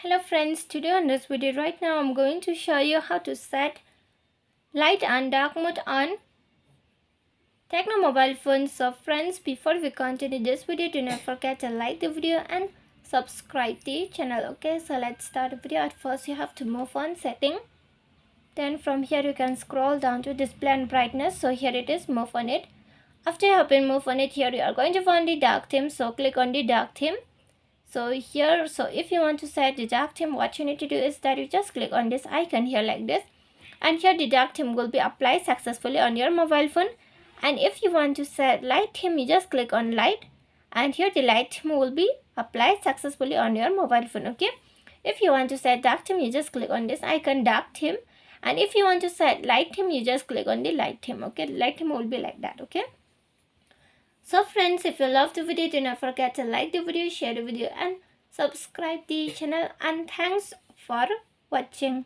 Hello friends, today on this video right now I'm going to show you how to set light and dark mode on Techno mobile phones. So friends, before we continue this video, do not forget to like the video and subscribe the channel. Okay, so let's start the video. At first you have to move on setting. Then from here you can scroll down to display and brightness. So here it is, move on it. After you have been moved on it, here you are going to find the dark theme. So click on the dark theme. So if you want to set the dark theme, what you need to do is that you just click on this icon here like this, and here the dark theme will be applied successfully on your mobile phone. And if you want to set light theme, you just click on light, and here the light theme will be applied successfully on your mobile phone. Okay, if you want to set dark theme, you just click on this icon dark theme, and if you want to set light theme, you just click on the light theme. Okay, light theme will be like that. Okay, so friends, if you love the video, do not forget to like the video, share the video and subscribe the channel, and thanks for watching.